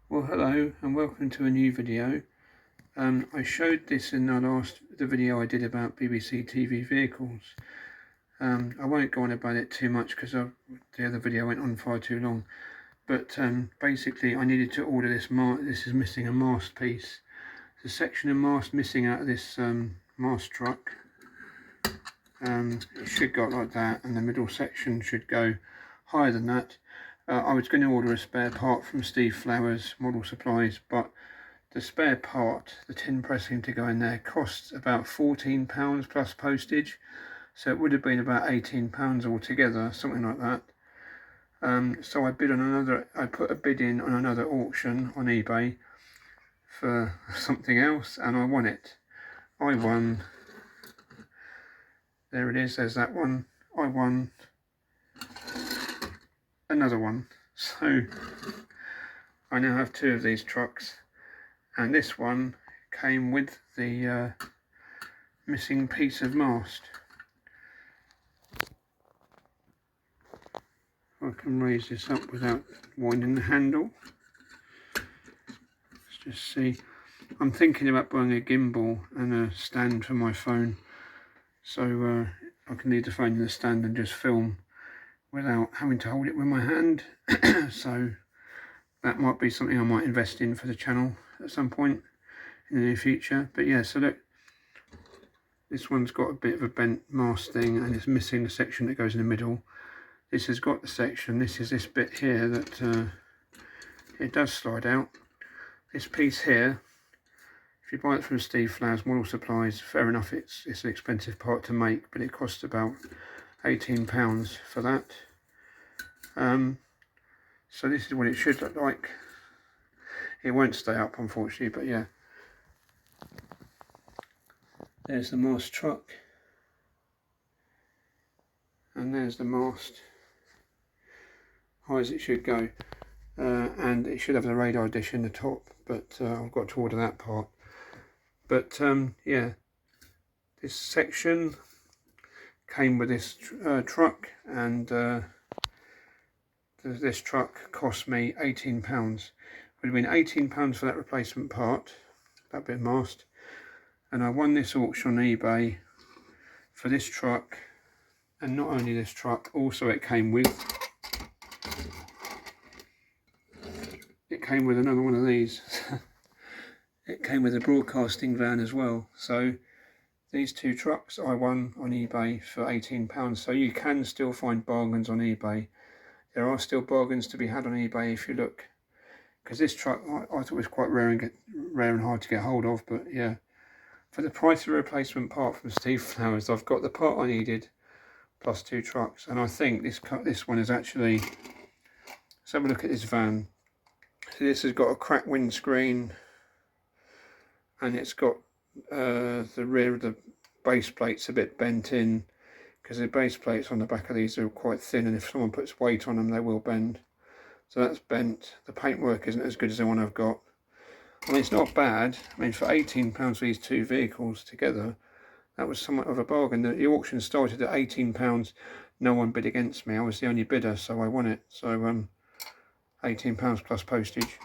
Well, hello and welcome to a new video. I showed this in the video I did about BBC TV vehicles. I won't go on about it too much because the other video went on far too long. But basically I needed to order this this is missing a mast piece. There's a section of mast missing out of this mast truck. It should go like that, and the middle section should go higher than that. I was going to order a spare part from Steve Flowers Model Supplies, but the spare part, the tin pressing to go in there, costs about £14 plus postage, so it would have been about £18 altogether, something like that. So I put a bid in on another auction on eBay for something else, and I won it. I won. There it is. There's that one. I won another one. So I now have two of these trucks, and this one came with the missing piece of mast. I can raise this up without winding the handle. Let's just see. I'm thinking about buying a gimbal and a stand for my phone, so I can leave the phone in the stand and just film without having to hold it with my hand. So that might be something I might invest in for the channel at some point in the near future. But yeah, so look, this one's got a bit of a bent mast thing, and it's missing the section that goes in the middle. This has got the section, this is this bit here that it does slide out. This piece here, if you buy it from Steve Flowers Model Supplies, fair enough, it's an expensive part to make, but it costs about £18 for that. So this is what it should look like. It won't stay up, unfortunately, but yeah. There's the mast truck, and there's the mast, high as it should go, and it should have the radar dish in the top, but I've got to order that part. But yeah, this section came with this truck, and this truck cost me £18. Would have been £18 for that replacement part, that bit of mast, and I won this auction on eBay for this truck. And not only this truck, also it came with another one of these. It came with a broadcasting van as well. So these two trucks I won on eBay for £18. So you can still find bargains on eBay. There are still bargains to be had on eBay if you look, because this truck I thought was quite rare and hard to get hold of. But yeah, for the price of a replacement part from Steve Flowers, I've got the part I needed plus two trucks. And I think this one is actually, let's have a look at this van. So this has got a cracked windscreen, and it's got the rear of the base plate's a bit bent in, because the base plates on the back of these are quite thin, and if someone puts weight on them they will bend. So that's bent. The paintwork isn't as good as the one I've got. I mean, it's not bad. I mean, for £18 for these two vehicles together, that was somewhat of a bargain. The auction started at £18. No one bid against me. I was the only bidder, so I won it. So £18 plus postage.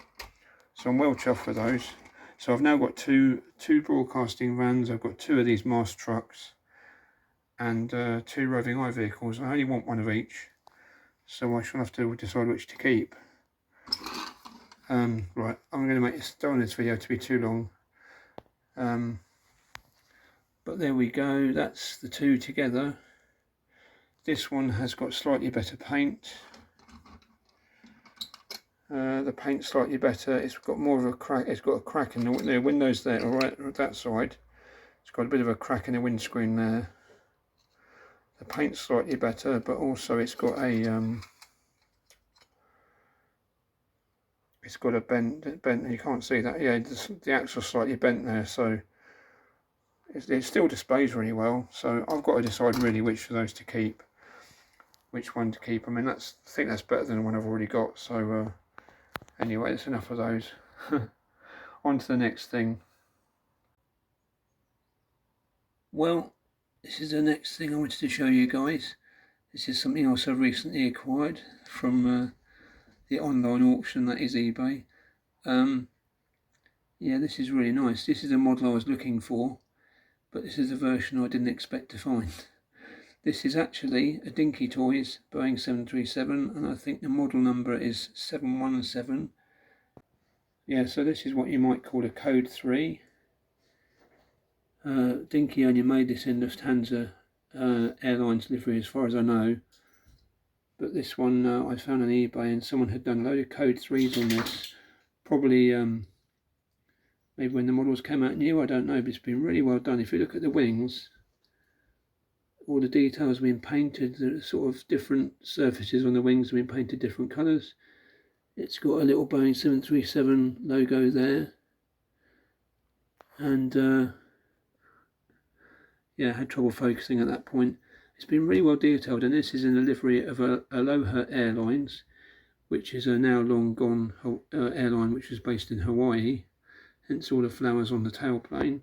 So I'm well chuffed with those. So I've now got two broadcasting vans. I've got two of these mast trucks, and two roving eye vehicles. I only want one of each, so I shall have to decide which to keep. Right, I'm going to don't want this video to be too long. But there we go, that's the two together. This one has got slightly better paint. The paint's slightly better. It's got more of a crack. It's got a crack in the windows there, alright, that side. It's got a bit of a crack in the windscreen there. The paint's slightly better, but also it's got a bent. You can't see that. Yeah, the axle's slightly bent there, so it still displays really well. So I've got to decide really which of those to keep, which one to keep. I mean, I think that's better than the one I've already got. So anyway, that's enough of those. On to the next thing. Well, this is the next thing I wanted to show you guys. This is something else I've recently acquired from the online auction that is eBay. Yeah, this is really nice. This is a model I was looking for, but this is a version I didn't expect to find. This is actually a Dinky Toys Boeing 737, and I think the model number is 717. Yeah, so this is what you might call a code 3. Dinky only made this in Lufthansa Airlines livery as far as I know. But this one I found on eBay, and someone had done a load of code 3s on this. Probably maybe when the models came out new, I don't know, but it's been really well done. If you look at the wings, all the details have been painted, the sort of different surfaces on the wings have been painted different colours. It's got a little Boeing 737 logo there. And yeah, I had trouble focusing at that point. It's been really well detailed, and this is in the livery of Aloha Airlines, which is a now long gone airline which was based in Hawaii, hence all the flowers on the tailplane.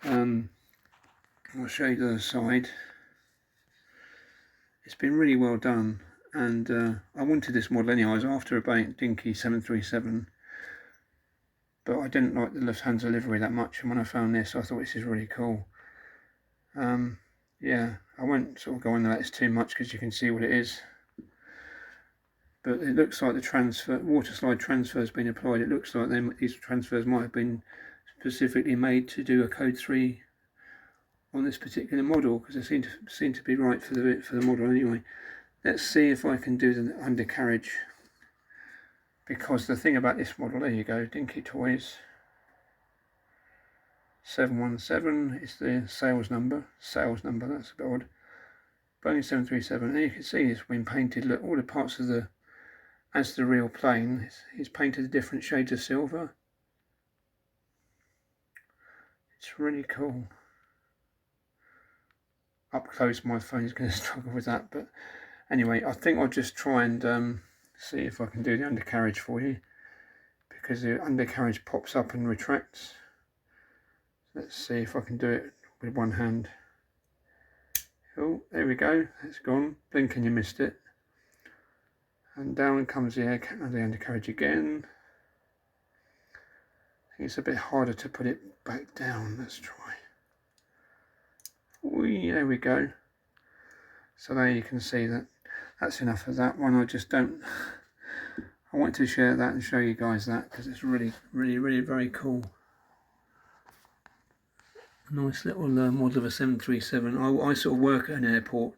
I'll show you the other side. It's been really well done, and I wanted this model anyway. I was after a Dinky 737, but I didn't like the Lufthansa livery that much, and when I found this I thought this is really cool. Yeah, I won't sort of go into that, it's too much because you can see what it is. But it looks like the water slide transfer has been applied. It looks like these transfers might have been specifically made to do a code 3 on this particular model, because they seem to be right for the model anyway. Let's see if I can do the undercarriage, because the thing about this model, there you go, Dinky Toys 717 is the sales number, that's a bit odd. Boeing 737, and you can see it's been painted, look, all the parts of as the real plane, it's painted different shades of silver. It's really cool. Up close my phone is going to struggle with that, but anyway, I think I'll just try and see if I can do the undercarriage for you, because the undercarriage pops up and retracts. Let's see if I can do it with one hand. Oh, there we go, it's gone. Blink and you missed it. And down comes the undercarriage again. I think it's a bit harder to put it back down. Let's try. Whee, there we go. So there you can see that's enough of that one. I want to share that and show you guys that, because it's really very cool. A nice little model of a 737. I sort of work at an airport.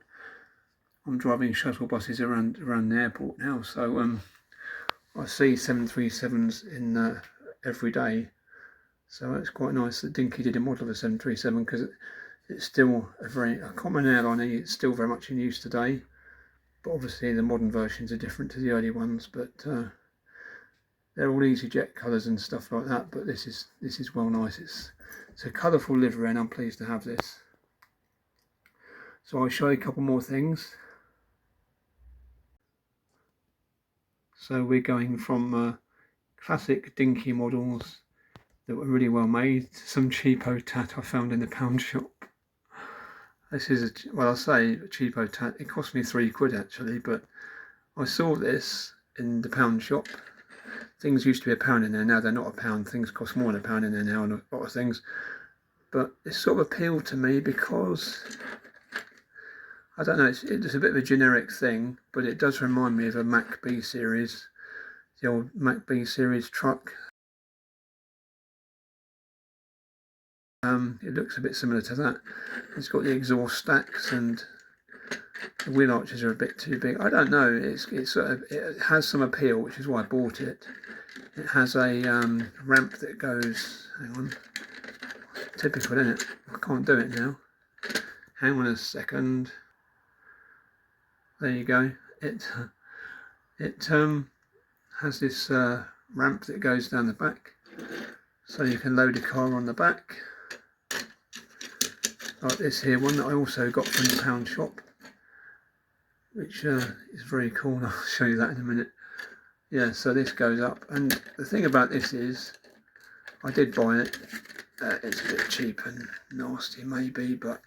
I'm driving shuttle buses around the airport now, so I see 737s in every day. So it's quite nice that Dinky did a model of a 737, because it's still a common airline. It's still very much in use today, but obviously the modern versions are different to the early ones. But they're all EasyJet colours and stuff like that. But this is well nice. It's a colourful livery, and I'm pleased to have this. So I'll show you a couple more things. So we're going from classic Dinky models that were really well made to some cheapo tat I found in the pound shop. This is well, I'll say a cheapo tat. It cost me £3 actually, but I saw this in the pound shop. Things used to be £1 in there, now they're not £1. Things cost more than £1 in there now, and a lot of things. But it sort of appealed to me because, I don't know, it's a bit of a generic thing, but it does remind me of a Mack B series, the old Mack B series truck. It looks a bit similar to that. It's got the exhaust stacks, and the wheel arches are a bit too big. I don't know. It has some appeal, which is why I bought it. It has a ramp that goes. Hang on. Typical, isn't it? I can't do it now. Hang on a second. There you go. It has this ramp that goes down the back, so you can load a car on the back. Like this here one that I also got from the pound shop, which is very cool. I'll show you that in a minute. Yeah, so this goes up, and the thing about this is, I did buy it. It's a bit cheap and nasty maybe, but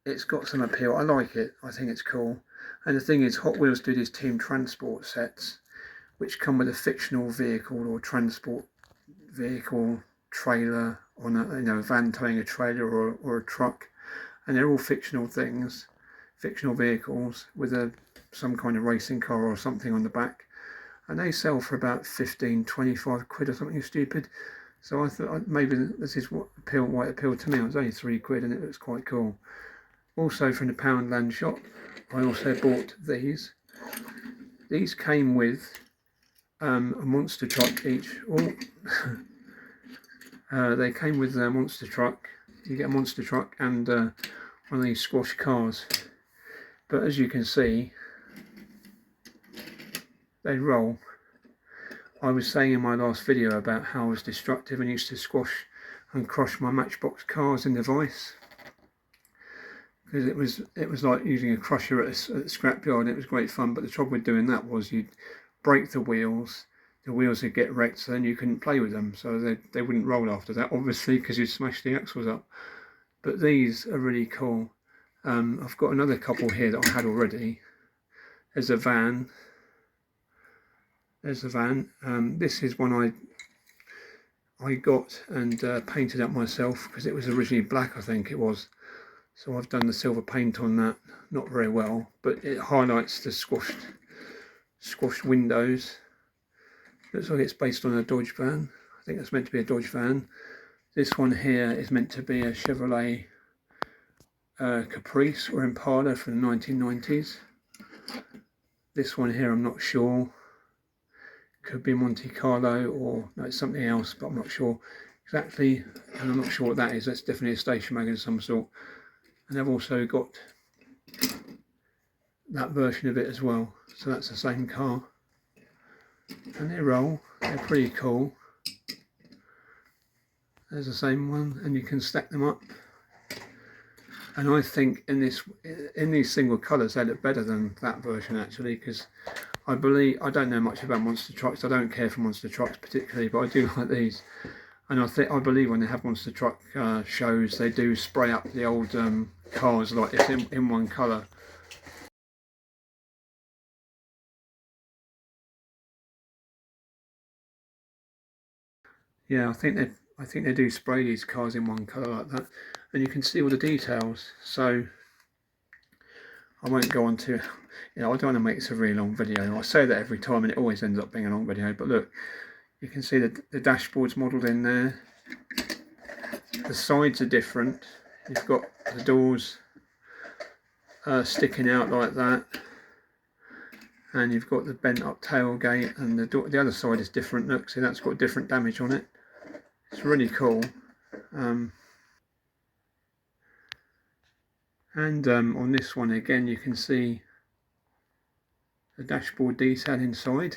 it's got some appeal. I like it. I think it's cool. And the thing is, Hot Wheels do these team transport sets, which come with a fictional vehicle or transport vehicle, trailer on a, you know, a van towing a trailer or a truck, and they're all fictional things, fictional vehicles with some kind of racing car or something on the back, and they sell for about 15, 25 quid or something stupid. So I thought maybe this is what appealed to me. It was only 3 quid and it looks quite cool. Also from the Poundland shop, I also bought these. These came with a monster truck each. They came with a monster truck. You get a monster truck and one of these squash cars. But as you can see, they roll. I was saying in my last video about how I was destructive and used to squash and crush my Matchbox cars in the vice, because it was like using a crusher at a scrapyard. It was great fun, but the trouble with doing that was you'd break the wheels would get wrecked, so then you couldn't play with them, so they wouldn't roll after that, obviously, because you'd smash the axles up. But these are really cool. I've got another couple here that I had already. There's a van. There's the van. This is one I got and painted up myself, because it was originally black, I think it was. So I've done the silver paint on that, not very well, but it highlights the squashed windows. Looks like it's based on a Dodge van. I think that's meant to be a Dodge van. This one here is meant to be a Chevrolet Caprice or Impala from the 1990s. This one here I'm not sure. Could be Monte Carlo or no, it's something else, but I'm not sure exactly, and I'm not sure what that is. That's definitely a station wagon of some sort. And I've also got that version of it as well, so that's the same car. And they roll, they're pretty cool. There's the same one, and you can stack them up. And I think in these single colours they look better than that version actually, because I don't know much about monster trucks. I don't care for monster trucks particularly, but I do like these. And I believe when they have monster truck shows, they do spray up the old cars like it's in one colour. Yeah, I think they do spray these cars in one colour like that, and you can see all the details. So I won't go on to, I don't want to make this a really long video. I say that every time and it always ends up being a long video, but look, you can see the dashboard's modelled in there. The sides are different. You've got the doors sticking out like that, and you've got the bent up tailgate, and the other side is different. Look, see, that's got different damage on it. It's really cool. And on this one again, you can see the dashboard detail inside,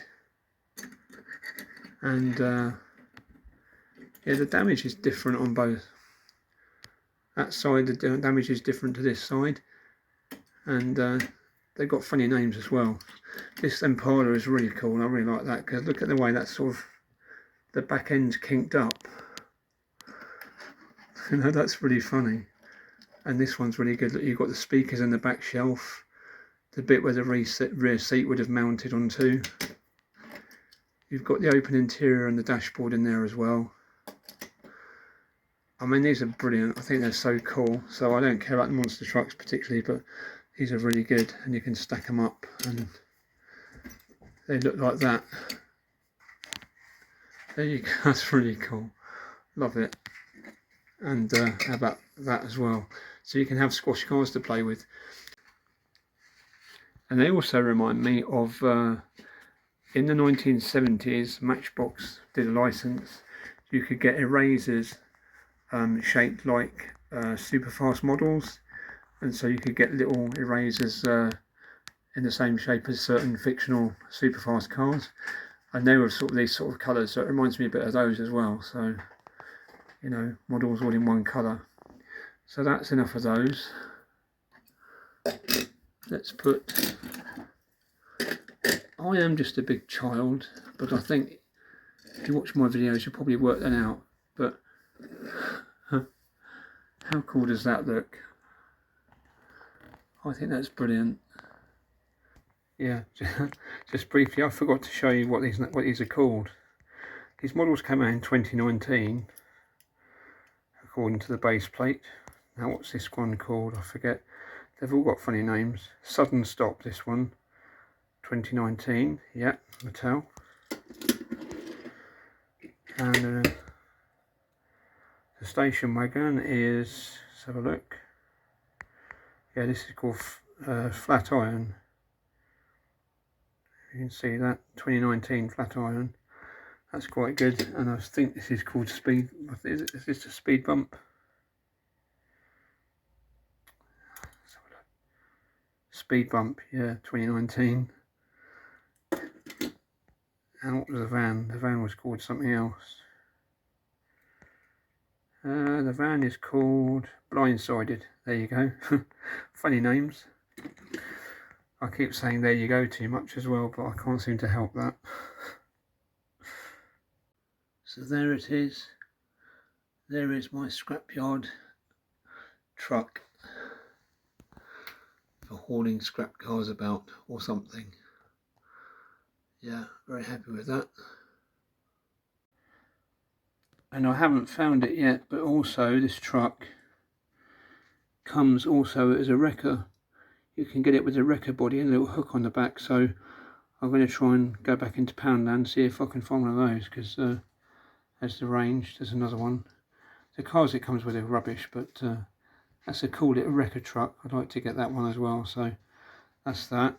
and yeah, the damage is different on both. That side, the damage is different to this side, and they've got funny names as well. This Impala is really cool. I really like that, because look at the way that's sort of, the back end's kinked up. You know, that's really funny. And this one's really good. Look, you've got the speakers in the back shelf, the bit where the rear seat would have mounted onto. You've got the open interior and the dashboard in there as well. I mean, these are brilliant. I think they're so cool. So I don't care about the monster trucks particularly, but these are really good, and you can stack them up and they look like that. There you go. That's really cool. Love it. And how about that as well? So you can have squash cars to play with. And they also remind me of in the 1970s, Matchbox did a license. You could get erasers shaped like super fast models, and so you could get little erasers in the same shape as certain fictional super fast cars, and they were sort of these sort of colours, so it reminds me a bit of those as well. So, you know, models all in one colour. So that's enough of those. Let's put, I am just a big child, but I think if you watch my videos you'll probably work that out. But how cool does that look? I think that's brilliant. Yeah, just briefly, I forgot to show you what these are called. These models came out in 2019, according to the base plate. Now, what's this one called? I forget. They've all got funny names. Sudden Stop, this one, 2019. Yeah, Mattel. And the station wagon is, let's have a look. Yeah, this is called Flat Iron. You can see that, 2019 Flat Iron. That's quite good. And I think this is called Speed. Is this a Speed Bump? Speed Bump, yeah, 2019. And what was the van? The van was called something else. The van is called Blindsided. There you go. Funny names. I keep saying there you go too much as well, but I can't seem to help that. So there it is. There is my scrapyard truck for hauling scrap cars about or something. Yeah, very happy with that. And I haven't found it yet, but also this truck comes also as a wrecker. You can get it with a wrecker body and a little hook on the back, so I'm going to try and go back into Poundland, see if I can find one of those, because there's the range, there's another one. The cars it comes with are rubbish, but that's a cool little wrecker truck. I'd like to get that one as well, so that's that.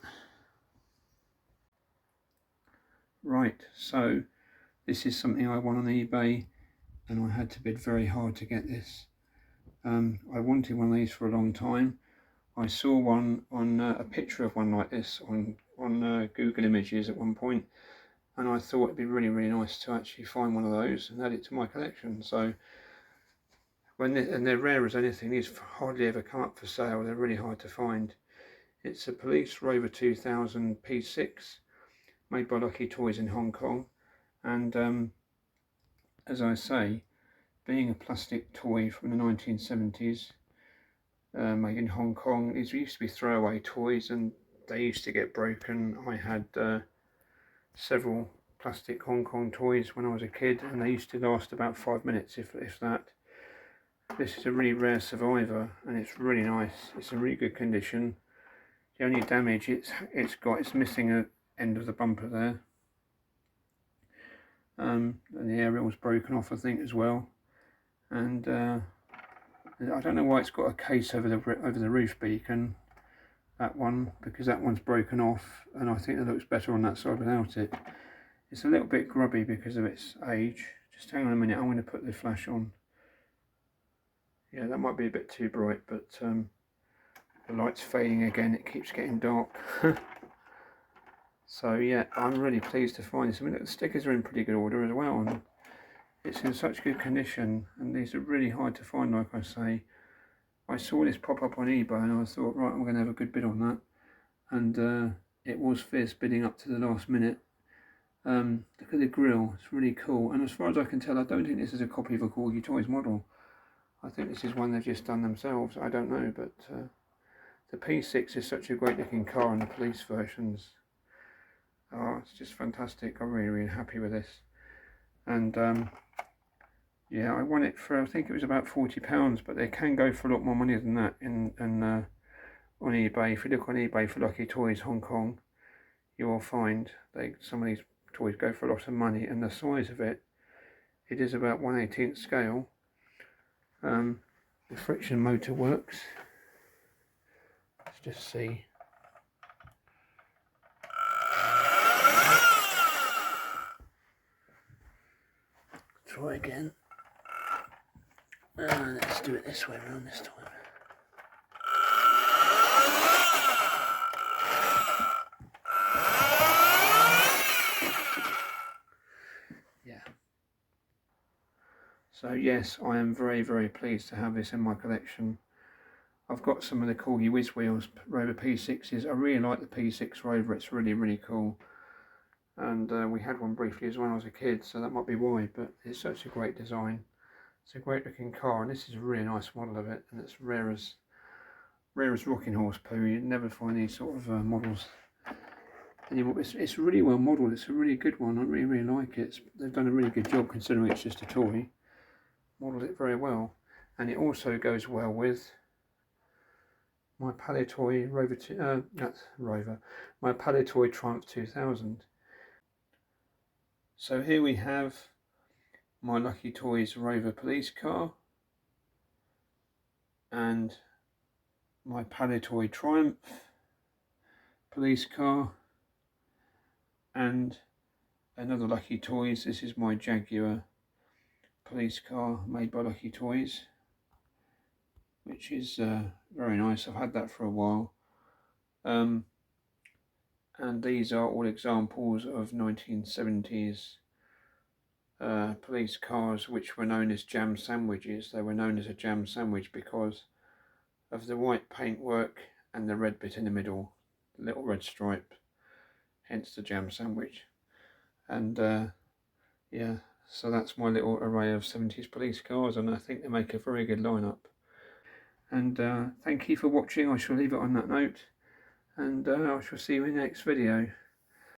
Right, so this is something I won on eBay, and I had to bid very hard to get this. I wanted one of these for a long time. I saw one on a picture of one like this on Google Images at one point, and I thought it'd be really nice to actually find one of those and add it to my collection. So and they're rare as anything. These hardly ever come up for sale. They're really hard to find. It's a Police Rover 2000 P6 made by Lucky Toys in Hong Kong, and as I say, being a plastic toy from the 1970s, made in Hong Kong, these used to be throwaway toys and they used to get broken. I had several plastic Hong Kong toys when I was a kid, and they used to last about 5 minutes, if that. This is a really rare survivor, and it's really nice. It's in really good condition. The only damage it's missing an end of the bumper there, and the aerial was broken off, I think, as well. And I don't know why it's got a case over the roof beacon, that one, because that one's broken off, and I think it looks better on that side without it. It's a little bit grubby because of its age. Just hang on a minute, I'm going to put the flash on. Yeah, that might be a bit too bright, but the light's fading again, it keeps getting dark. So yeah, I'm really pleased to find this. I mean, look, the stickers are in pretty good order as well, and it's in such good condition, and these are really hard to find, like I say. I saw this pop up on eBay and I thought, right, I'm going to have a good bid on that, and it was fierce bidding up to the last minute. Look at the grille, it's really cool, and as far as I can tell, I don't think this is a copy of a Corgi Toys model. I think this is one they've just done themselves. I don't know, but the P6 is such a great looking car in the police versions. Oh, it's just fantastic. I'm really happy with this. And yeah, I won it for, I think it was about £40, but they can go for a lot more money than that on eBay. If you look on eBay for Lucky Toys Hong Kong, you will find some of these toys go for a lot of money, and the size of it is about 1/18 scale. The friction motor works. Let's just see. Try again. Let's do it this way around this time. Yeah. So yes, I am very pleased to have this in my collection. I've got some of the Corgi Whiz Wheels Rover P6s. I really like the P6 Rover, it's really cool. And we had one briefly as when I was a kid, so that might be why, but it's such a great design. It's a great looking car, and this is a really nice model of it, and it's rare as rocking horse poo. You'd never find these sort of models anymore. It's really well modelled. It's a really good one. I really like it. They've done a really good job considering it's just a toy. Modelled it very well, and it also goes well with my Palitoy my Palitoy Triumph 2000. So here we have my Lucky Toys Rover police car and my Palitoy Triumph police car and another Lucky Toys. This is my Jaguar police car made by Lucky Toys, which is very nice. I've had that for a while. And these are all examples of 1970s police cars which were known as jam sandwiches. They were known as a jam sandwich because of the white paintwork and the red bit in the middle, the little red stripe, hence the jam sandwich. And yeah, so that's my little array of 70s police cars, and I think they make a very good lineup. And thank you for watching. I shall leave it on that note, and I shall see you in the next video.